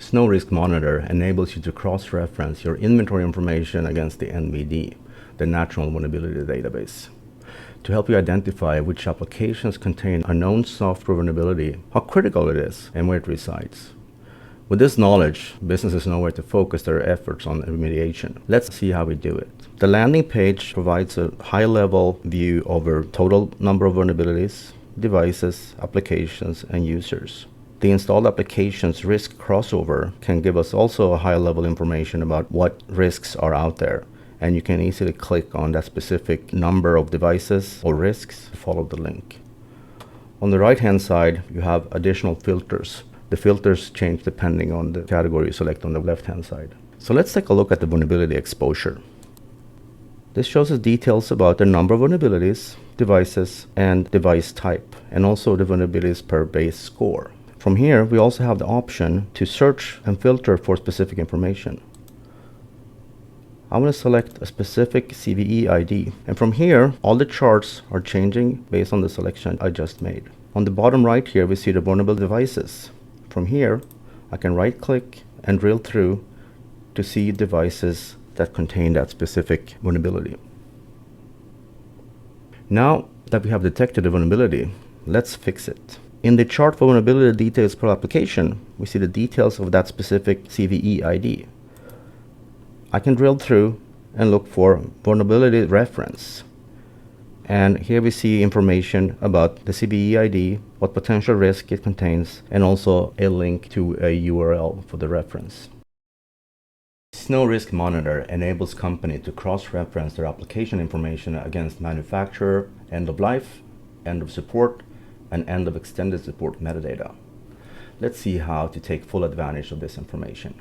Snow Risk Monitor enables you to cross-reference your inventory information against the NVD, the Natural Vulnerability Database, to help you identify which applications contain a known software vulnerability, how critical it is, and where it resides. With this knowledge, businesses know where to focus their efforts on remediation. Let's see how we do it. The landing page provides a high-level view over total number of vulnerabilities, devices, applications, and users. The installed applications risk crossover can give us also a high-level information about what risks are out there, and you can easily click on that specific number of devices or risks to follow the link. On the right-hand side, you have additional filters. The filters change depending on the category you select on the left-hand side. So let's take a look at the vulnerability exposure. This shows us details about the number of vulnerabilities, devices, and device type, and also the vulnerabilities per base score. From here, we also have the option to search and filter for specific information. I'm going to select a specific CVE ID, and from here, all the charts are changing based on the selection I just made. On the bottom right here, we see the vulnerable devices. From here, I can right-click and drill through to see devices that contain that specific vulnerability. Now that we have detected the vulnerability, let's fix it. In the chart for vulnerability details per application, we see the details of that specific CVE ID. I can drill through and look for vulnerability reference. And here we see information about the CVE ID, what potential risk it contains, and also a link to a URL for the reference. Snow Risk Monitor enables companies to cross-reference their application information against manufacturer, end of life, end of support, and end of extended support metadata. Let's see how to take full advantage of this information.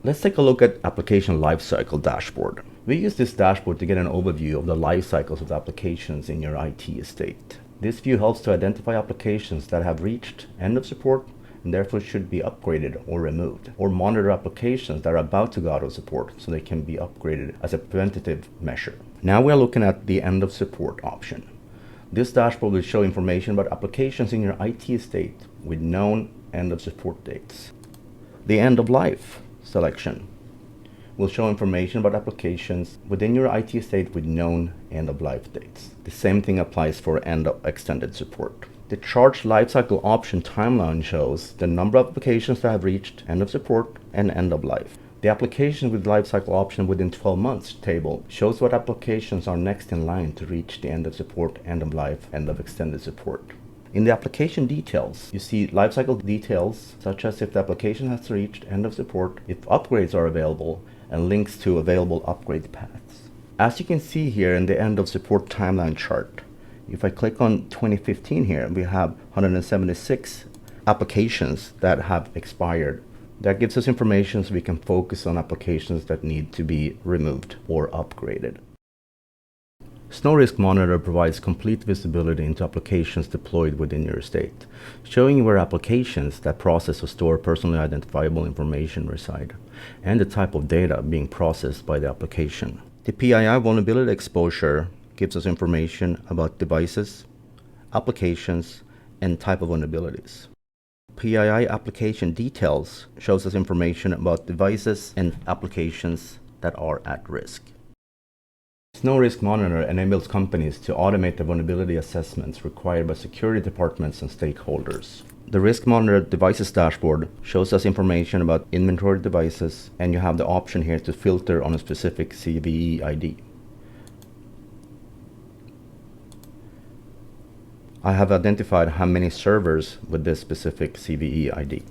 Let's take a look at Application Lifecycle Dashboard. We use this dashboard to get an overview of the life cycles of the applications in your IT estate. This view helps to identify applications that have reached end of support and therefore should be upgraded or removed, or monitor applications that are about to go out of support so they can be upgraded as a preventative measure. Now we are looking at the end of support option. This dashboard will show information about applications in your IT estate with known end of support dates. The end of life selection will show information about applications within your IT estate with known end of life dates. The same thing applies for end of extended support. The charged lifecycle option timeline shows the number of applications that have reached end of support and end of life. The application with lifecycle option within 12 months table shows what applications are next in line to reach the end of support, end of life, end of extended support. In the application details, you see lifecycle details such as if the application has reached end of support, if upgrades are available, and links to available upgrade paths. As you can see here in the end of support timeline chart, if I click on 2015 here, we have 176 applications that have expired. That gives us information so we can focus on applications that need to be removed or upgraded. Snow Risk Monitor provides complete visibility into applications deployed within your estate, showing you where applications that process or store personally identifiable information reside, and the type of data being processed by the application. The PII vulnerability exposure gives us information about devices, applications, and type of vulnerabilities. PII application details shows us information about devices and applications that are at risk. Snow Risk Monitor enables companies to automate the vulnerability assessments required by security departments and stakeholders. The Risk Monitor Devices dashboard shows us information about inventory devices, and you have the option here to filter on a specific CVE ID. I have identified how many servers with this specific CVE ID.